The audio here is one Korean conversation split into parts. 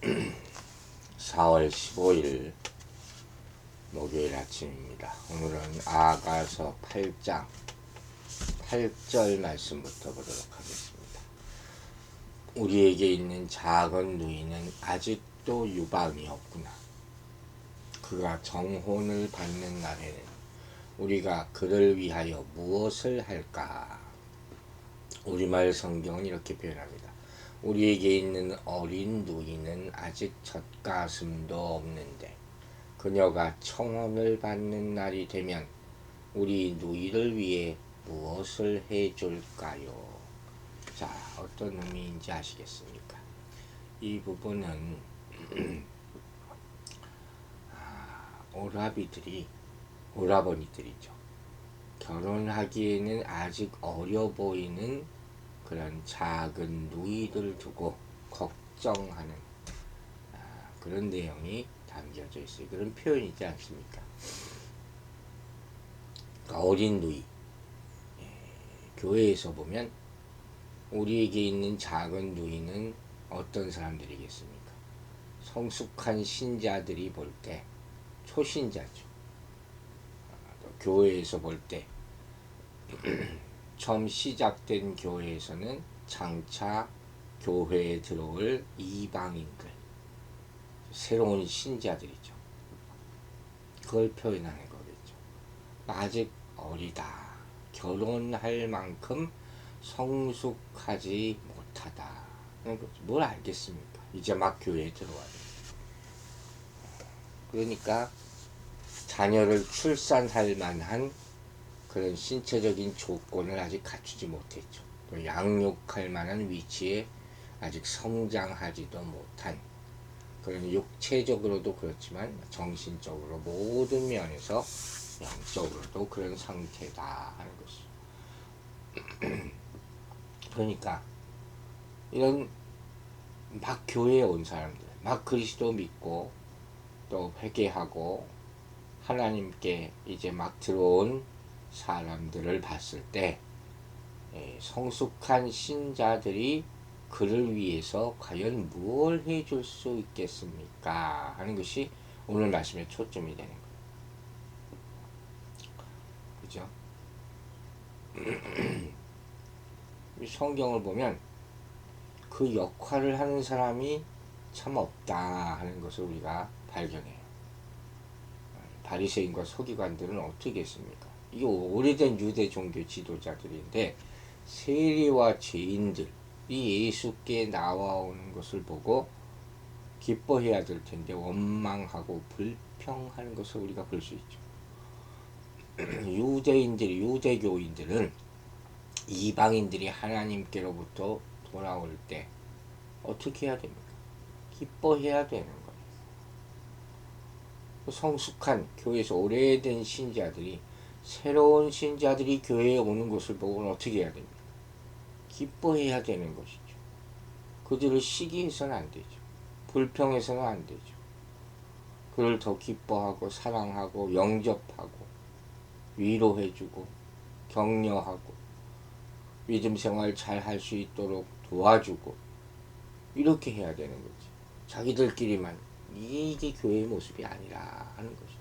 4월 15일 목요일 아침입니다. 오늘은 아가서 8장 8절 말씀부터 보도록 하겠습니다. 우리에게 있는 작은 누이는 아직도 유방이 없구나. 그가 정혼을 받는 날에는 우리가 그를 위하여 무엇을 할까? 우리말 성경은 이렇게 표현합니다. 우리에게 있는 어린 누이는 아직 젖가슴도 없는데 그녀가 청혼을 받는 날이 되면 우리 누이를 위해 무엇을 해줄까요? 자, 어떤 의미인지 아시겠습니까? 이 부분은 오라버니들이죠. 결혼하기에는 아직 어려 보이는 그런 작은 누이들 두고 걱정하는 그런 내용이 담겨져 있어요. 그런 표현이지 않습니까? 그러니까 어린 누이. 교회에서 보면 우리에게 있는 작은 누이는 어떤 사람들이겠습니까? 성숙한 신자들이 볼 때 초신자죠. 교회에서 볼 때 처음 시작된 교회에서는 장차 교회에 들어올 이방인들, 새로운 신자들이죠. 그걸 표현하는 거겠죠. 아직 어리다. 결혼할 만큼 성숙하지 못하다. 뭘 알겠습니까? 이제 막 교회에 들어와요. 그러니까 자녀를 출산할 만한 그런 신체적인 조건을 아직 갖추지 못했죠. 또 양육할 만한 위치에 아직 성장하지도 못한 그런 육체적으로도 그렇지만 정신적으로 모든 면에서 영적으로도 그런 상태다 하는 것이죠. 그러니까 이런 막 교회에 온 사람들, 막 그리스도 믿고 또 회개하고 하나님께 이제 막 들어온 사람들을 봤을 때 성숙한 신자들이 그를 위해서 과연 무엇을 해줄 수 있겠습니까? 하는 것이 오늘 말씀의 초점이 되는 거예요. 그죠? 성경을 보면 그 역할을 하는 사람이 참 없다 하는 것을 우리가 발견해요. 바리새인과 서기관들은 어떻게 했습니까? 이게 오래된 유대 종교 지도자들인데 세리와 죄인들이 예수께 나와오는 것을 보고 기뻐해야 될 텐데 원망하고 불평하는 것을 우리가 볼 수 있죠. 유대교인들은 이방인들이 하나님께로부터 돌아올 때 어떻게 해야 됩니까? 기뻐해야 되는 거예요. 성숙한 교회에서 오래된 신자들이 새로운 신자들이 교회에 오는 것을 보고는 어떻게 해야 됩니까? 기뻐해야 되는 것이죠. 그들을 시기해서는 안 되죠. 불평해서는 안 되죠. 그를 더 기뻐하고 사랑하고 영접하고 위로해주고 격려하고 믿음 생활 잘 할 수 있도록 도와주고 이렇게 해야 되는 거지. 자기들끼리만 이게 교회의 모습이 아니라 하는 것이죠.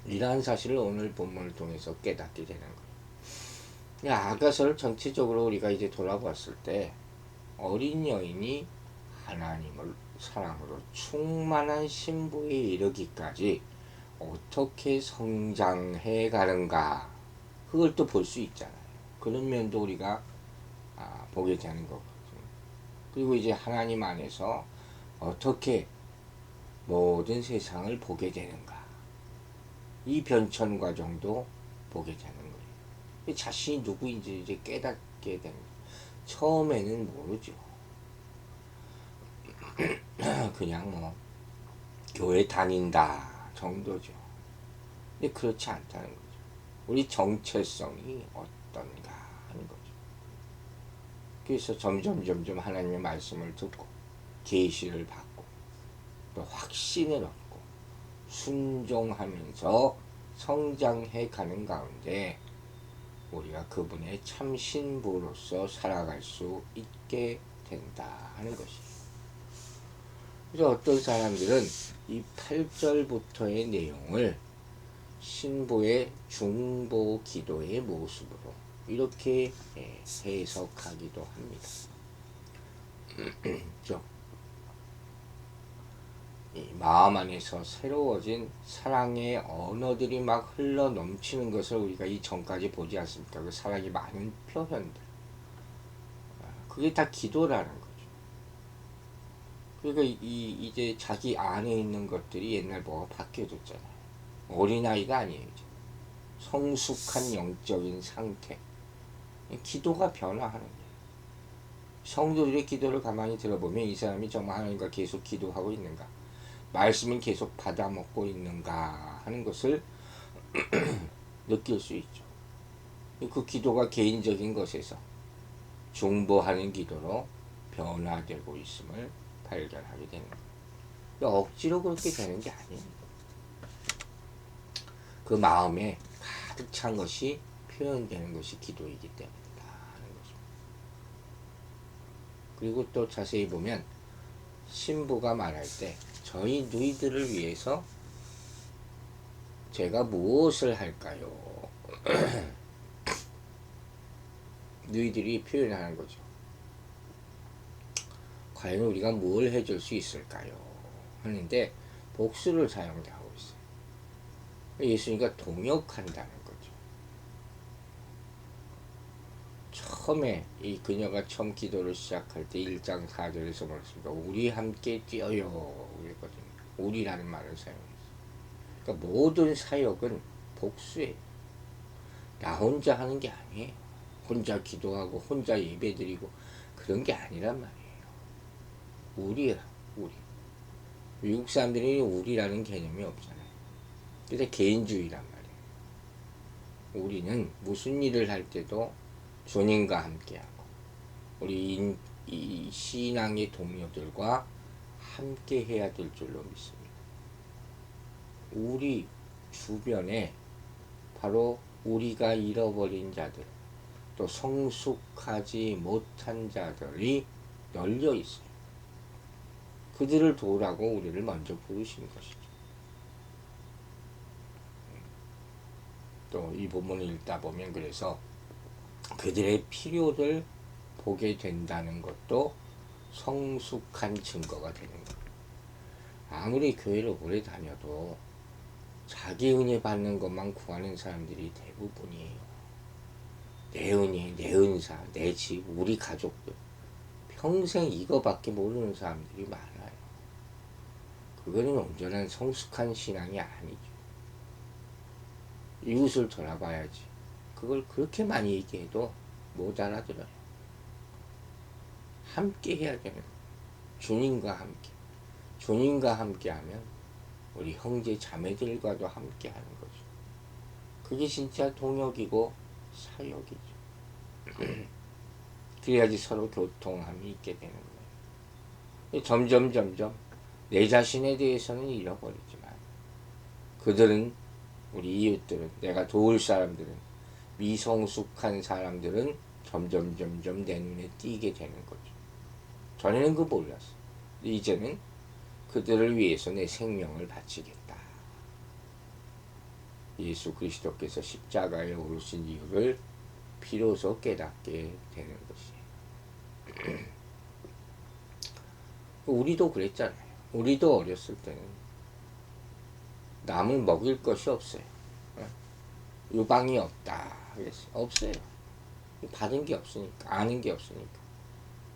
이러한 사실을 오늘 본문을 통해서 깨닫게 되는 거예요. 아가서를 전체적으로 우리가 이제 돌아봤을 때 어린 여인이 하나님을 사랑으로 충만한 신부에 이르기까지 어떻게 성장해 가는가 그걸 또 볼 수 있잖아요. 그런 면도 우리가 보게 되는 거거든요. 그리고 이제 하나님 안에서 어떻게 모든 세상을 보게 되는가 이 변천 과정도 보게 되는 거예요. 자신이 누구인지 이제 깨닫게 되는 거예요. 처음에는 모르죠. 그냥 뭐 교회 다닌다 정도죠. 근데 그렇지 않다는 거죠. 우리 정체성이 어떤가 하는 거죠. 그래서 점점 하나님의 말씀을 듣고 계시를 받고 또 확신을 얻고 순종하면서 성장해 가는 가운데 우리가 그분의 참 신부로서 살아갈 수 있게 된다 하는 것이에요. 그래서 어떤 사람들은 이 8절부터의 내용을 신부의 중보 기도의 모습으로 이렇게 해석하기도 합니다. 이 마음 안에서 새로워진 사랑의 언어들이 막 흘러 넘치는 것을 우리가 이전까지 보지 않습니까? 그 사랑이 많은 표현들. 그게 다 기도라는 거죠. 그러니까 이제 자기 안에 있는 것들이 옛날 뭐가 바뀌어졌잖아요. 어린아이가 아니에요. 이제. 성숙한 영적인 상태. 기도가 변화하는 거예요. 성도들의 기도를 가만히 들어보면 이 사람이 정말 하나님과 계속 기도하고 있는가, 말씀을 계속 받아먹고 있는가 하는 것을 느낄 수 있죠. 그 기도가 개인적인 것에서 중보하는 기도로 변화되고 있음을 발견하게 되는 거예요. 억지로 그렇게 되는 게 아니에요. 그 마음에 가득 찬 것이 표현되는 것이 기도이기 때문이다 하는 거죠. 그리고 또 자세히 보면 신부가 말할 때 저희 누이들을 위해서 제가 무엇을 할까요? 누이들이 표현하는 거죠. 과연 우리가 뭘 해줄 수 있을까요? 하는데 복수를 사용하고 있어요. 예수님과 동역한다는 거죠. 처음에 이 그녀가 처음 기도를 시작할 때 1장 4절에서 말했습니다. 우리 함께 뛰어요 그랬거든요. 우리라는 말을 사용했어요. 그러니까 모든 사역은 복수예요. 나 혼자 하는 게 아니에요. 혼자 기도하고 혼자 예배드리고 그런 게 아니란 말이에요. 우리야, 우리. 미국 사람들이 우리라는 개념이 없잖아요. 그래서 개인주의란 말이에요. 우리는 무슨 일을 할 때도 주님과 함께하고 우리 이 신앙의 동료들과 함께 해야 될 줄로 믿습니다. 우리 주변에 바로 우리가 잃어버린 자들, 또 성숙하지 못한 자들이 널려 있어요. 그들을 도우라고 우리를 먼저 부르신 것이죠. 또 이 본문을 읽다 보면 그래서 그들의 필요를 보게 된다는 것도 성숙한 증거가 되는 거예요. 아무리 교회를 오래 다녀도 자기 은혜 받는 것만 구하는 사람들이 대부분이에요. 내 은혜, 내 은사, 내 집, 우리 가족들. 평생 이거밖에 모르는 사람들이 많아요. 그거는 온전한 성숙한 신앙이 아니죠. 이웃을 돌아봐야지. 그걸 그렇게 많이 얘기해도 못 알아들어요. 함께 해야 되는 거예요. 주님과 함께. 주님과 함께 하면 우리 형제 자매들과도 함께 하는 거죠. 그게 진짜 동역이고 사역이죠. 그래야지 서로 교통함이 있게 되는 거예요. 점점 내 자신에 대해서는 잃어버리지만 그들은, 우리 이웃들은, 내가 도울 사람들은, 미성숙한 사람들은 점점 내 눈에 띄게 되는 거죠. 전에는 그거 몰랐어. 이제는 그들을 위해서 내 생명을 바치겠다. 예수 그리스도께서 십자가에 오르신 이유를 비로소 깨닫게 되는 것이에요. 우리도 그랬잖아요. 우리도 어렸을 때는 남을 먹일 것이 없어요. 유방이 없다. 그랬어요. 없어요. 받은 게 없으니까, 아는 게 없으니까.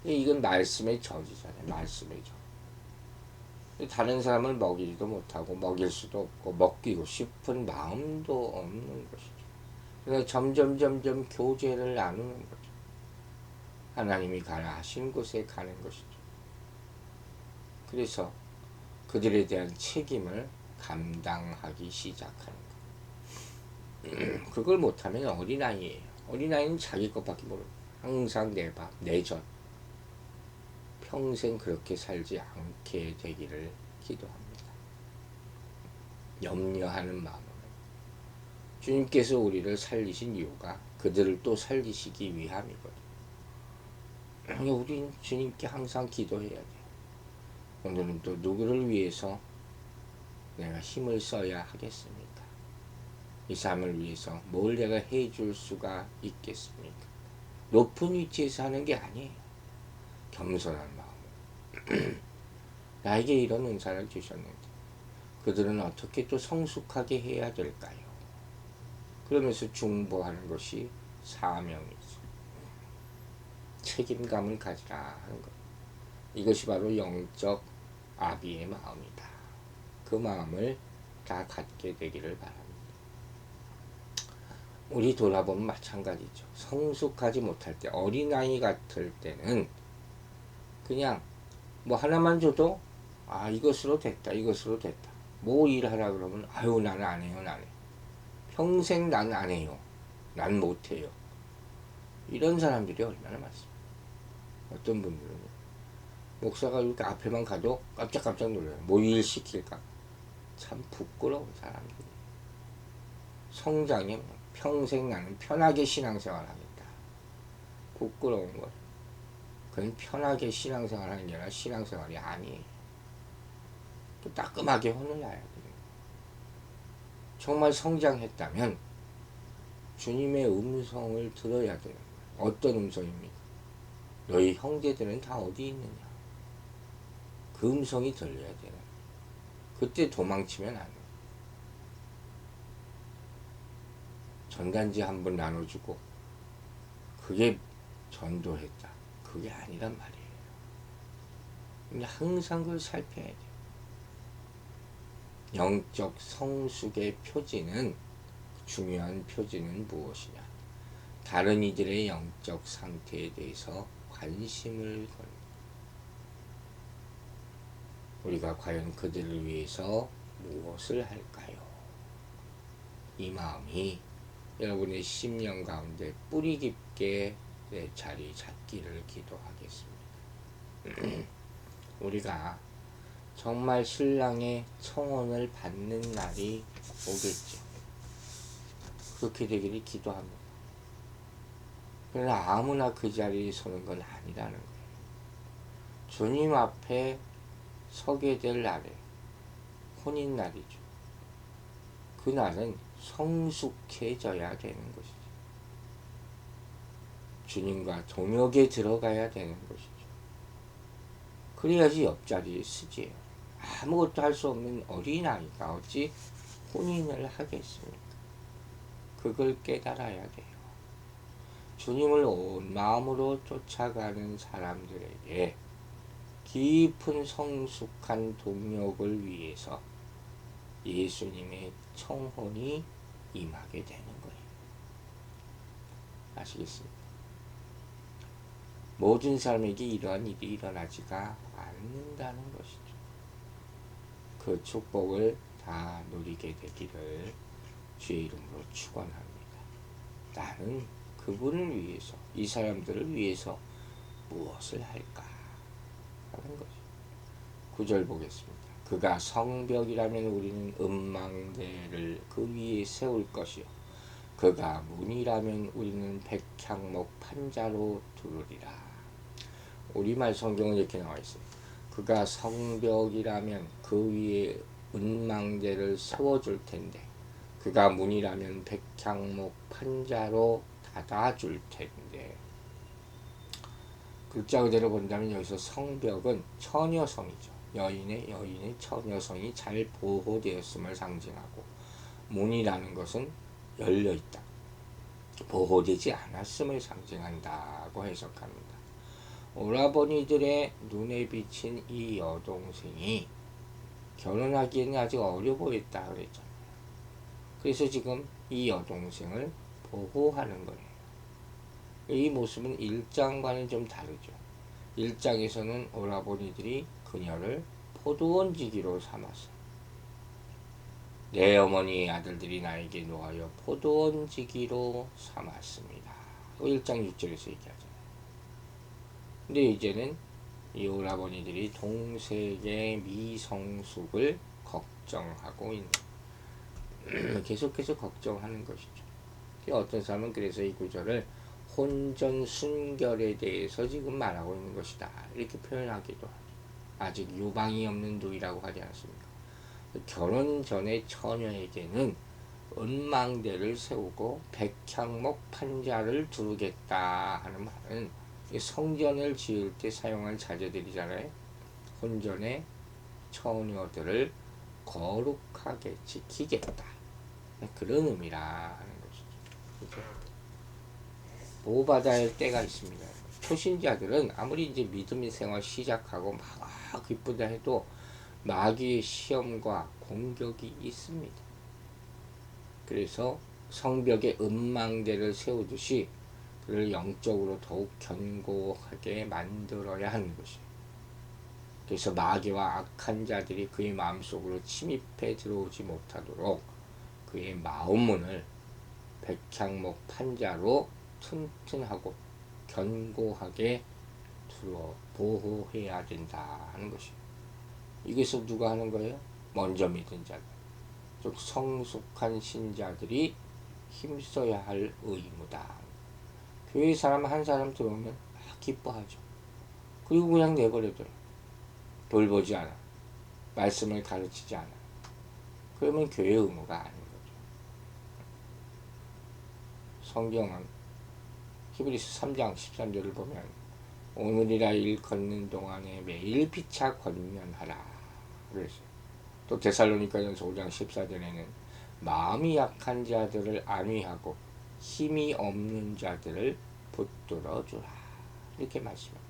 이건 말씀의 저지잖아요. 말씀의 저. 다른 사람을 먹이지도 못하고 먹일 수도 없고 먹이고 싶은 마음도 없는 것이죠. 그래서 점점 교제를 나누는 거죠. 하나님이 가라 하신 곳에 가는 것이죠. 그래서 그들에 대한 책임을 감당하기 시작하는 거예요. 그걸 못하면 어린아이예요. 어린아이는 자기 것밖에 모르고 항상 내 밥, 내 젖. 평생 그렇게 살지 않게 되기를 기도합니다. 염려하는 마음으로. 주님께서 우리를 살리신 이유가 그들을 또 살리시기 위함이거든요. 우린 주님께 항상 기도해야 돼. 오늘은 또 누구를 위해서 내가 힘을 써야 하겠습니까? 이 삶을 위해서 뭘 내가 해줄 수가 있겠습니까? 높은 위치에서 하는 게 아니에요. 겸손한 마음. 나에게 이런 은사를 주셨는데 그들은 어떻게 또 성숙하게 해야 될까요? 그러면서 중보하는 것이 사명이죠. 책임감을 가지라 하는 것. 이것이 바로 영적 아비의 마음이다. 그 마음을 다 갖게 되기를 바랍니다. 우리 돌아보면 마찬가지죠. 성숙하지 못할 때, 어린아이 같을 때는 그냥 뭐 하나만 줘도 이것으로 됐다, 이것으로 됐다. 뭐 일하라 그러면 아유 나는 안 해요, 나는. 평생 난 안 해요. 난 못해요. 이런 사람들이 얼마나 많습니다. 어떤 분들은 목사가 이렇게 앞에만 가도 깜짝깜짝 놀라요. 뭐 일 시킬까? 참 부끄러운 사람들이. 성장에 평생 나는 편하게 신앙생활 하겠다. 부끄러운 걸. 그건 편하게 신앙생활 하는 게 아니라 신앙생활이 아니에요. 또 따끔하게 혼을 놔야 돼요. 정말 성장했다면 주님의 음성을 들어야 돼요. 어떤 음성입니까? 너희 형제들은 다 어디 있느냐? 그 음성이 들려야 돼요. 그때 도망치면 안 돼요. 전단지 한 번 나눠주고 그게 전도했다. 그게 아니란 말이에요. 근데 항상 그걸 살펴야 돼요. 영적 성숙의 표지는, 중요한 표지는 무엇이냐? 다른 이들의 영적 상태에 대해서 관심을 걸. 우리가 과연 그들을 위해서 무엇을 할까요? 이 마음이 여러분의 심령 가운데 뿌리 깊게 내 자리 잡기를 기도하겠습니다. 우리가 정말 신랑의 청혼을 받는 날이 오겠죠. 그렇게 되기를 기도합니다. 그러나 아무나 그 자리에 서는 건 아니라는 거예요. 주님 앞에 서게 될 날에 혼인 날이죠. 그 날은 성숙해져야 되는 것이죠. 주님과 동역에 들어가야 되는 것이죠. 그래야지 옆자리에 쓰지요. 아무것도 할 수 없는 어린아이가 어찌 혼인을 하겠습니까? 그걸 깨달아야 돼요. 주님을 온 마음으로 쫓아가는 사람들에게 깊은 성숙한 동역을 위해서 예수님의 청혼이 임하게 되는 거예요. 아시겠습니까? 모든 사람에게 이러한 일이 일어나지가 않는다는 것이죠. 그 축복을 다 누리게 되기를 주의 이름으로 축원합니다. 나는 그분을 위해서, 이 사람들을 위해서 무엇을 할까 하는 거죠. 9절 보겠습니다. 그가 성벽이라면 우리는 음망대를 그 위에 세울 것이요 그가 문이라면 우리는 백향목 판자로 두르리라. 우리말 성경은 이렇게 나와 있어요. 그가 성벽이라면 그 위에 은망대를 세워줄 텐데 그가 문이라면 백향목 판자로 닫아줄 텐데. 글자 그대로 본다면 여기서 성벽은 처녀성이죠. 여인의 처녀성이 잘 보호되었음을 상징하고, 문이라는 것은 열려있다, 보호되지 않았음을 상징한다고 해석합니다. 오라버니들의 눈에 비친 이 여동생이 결혼하기에는 아직 어려 보였다 그랬잖아요. 그래서 지금 이 여동생을 보호하는 거예요. 이 모습은 1장과는 좀 다르죠. 1장에서는 오라버니들이 그녀를 포도원지기로 삼았어요. 내 어머니의 아들들이 나에게 놓아여 포도원지기로 삼았습니다. 1장 6절에서 얘기하잖아요. 근데 이제는 이 오라버니들이 동생의 미성숙을 걱정하고 있는, 계속해서 걱정하는 것이죠. 어떤 사람은 그래서 이 구절을 혼전 순결에 대해서 지금 말하고 있는 것이다. 이렇게 표현하기도 하죠. 아직 유방이 없는 누이라고 하지 않습니까? 결혼 전에 처녀에게는 은망대를 세우고 백향목 판자를 두르겠다 하는 말은 성전을 지을 때 사용한 자재들이잖아요. 혼전에 처녀들을 거룩하게 지키겠다. 그런 의미라 하는 것이죠. 그렇죠? 보호받아야 할 때가 있습니다. 초신자들은 아무리 이제 믿음의 생활 시작하고 막 기쁘다 해도 마귀의 시험과 공격이 있습니다. 그래서 성벽에 은망대를 세우듯이 그를 영적으로 더욱 견고하게 만들어야 하는 것이에요. 그래서 마귀와 악한 자들이 그의 마음속으로 침입해 들어오지 못하도록 그의 마음문을 백향목 판자로 튼튼하고 견고하게 두어 보호해야 된다 하는 것이에요. 이것을 누가 하는 거예요? 먼저 믿은 자들, 즉 성숙한 신자들이 힘써야 할 의무다. 교회 사람 한 사람 들어오면 기뻐하죠. 그리고 그냥 내버려둬요. 돌보지 않아. 말씀을 가르치지 않아. 그러면 교회 의무가 아닌 거죠. 성경은 히브리서 3장 13절을 보면 오늘이라 일컫는 동안에 매일 피차 권면하라 그랬어요. 또 데살로니가전서 5장 14절에는 마음이 약한 자들을 안위하고 힘이 없는 자들을 붙들어 주라 이렇게 말씀합니다.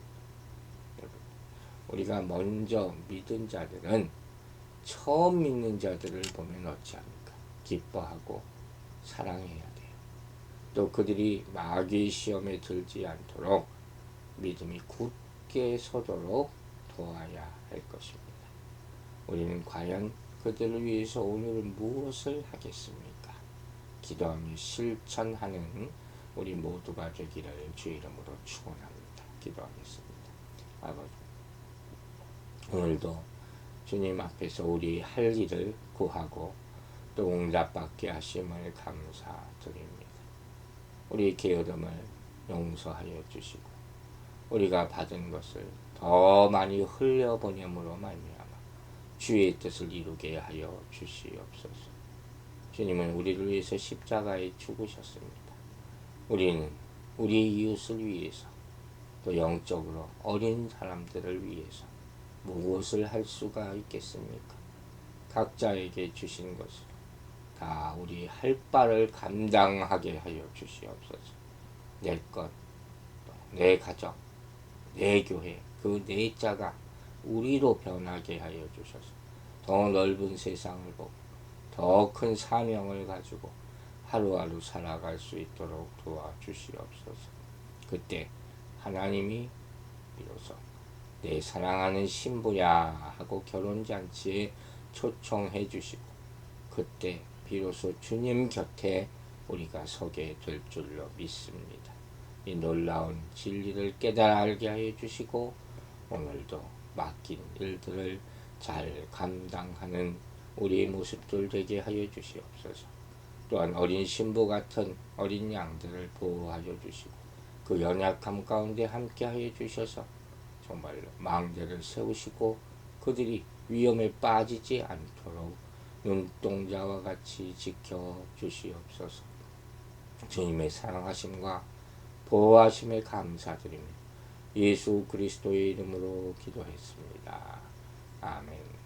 우리가 먼저 믿은 자들은 처음 믿는 자들을 보면 어찌합니까? 기뻐하고 사랑해야 돼요. 또 그들이 마귀의 시험에 들지 않도록 믿음이 굳게 서도록 도와야 할 것입니다. 우리는 과연 그들을 위해서 오늘은 무엇을 하겠습니까? 기도하며 실천하는 우리 모두가 되기를 주 이름으로 축원합니다. 기도하겠습니다. 아버지, 오늘도 주님 앞에서 우리 할 일을 구하고 또 응답받게 하심을 감사드립니다. 우리 게으름을 용서하여 주시고 우리가 받은 것을 더 많이 흘려보냄으로 말미암아 주의 뜻을 이루게 하여 주시옵소서. 주님은 우리를 위해서 십자가에 죽으셨습니다. 우리는 우리 이웃을 위해서 또 영적으로 어린 사람들을 위해서 무엇을 할 수가 있겠습니까? 각자에게 주신 것을 다 우리 할 바를 감당하게 하여 주시옵소서. 내 것, 내 가정, 내 교회, 그 내 자가 우리로 변하게 하여 주셔서 더 넓은 세상을 보고 더 큰 사명을 가지고 하루하루 살아갈 수 있도록 도와주시옵소서. 그때 하나님이 비로소 내 사랑하는 신부야 하고 결혼잔치에 초청해 주시고 그때 비로소 주님 곁에 우리가 서게 될 줄로 믿습니다. 이 놀라운 진리를 깨달아 알게 하여 주시고 오늘도 맡긴 일들을 잘 감당하는 우리의 모습들 되게 하여 주시옵소서. 또한 어린 신부 같은 어린 양들을 보호하여 주시고 그 연약함 가운데 함께 하여 주셔서 정말로 망대를 세우시고 그들이 위험에 빠지지 않도록 눈동자와 같이 지켜 주시옵소서. 주님의 사랑하심과 보호하심에 감사드리며 예수 그리스도의 이름으로 기도했습니다. 아멘.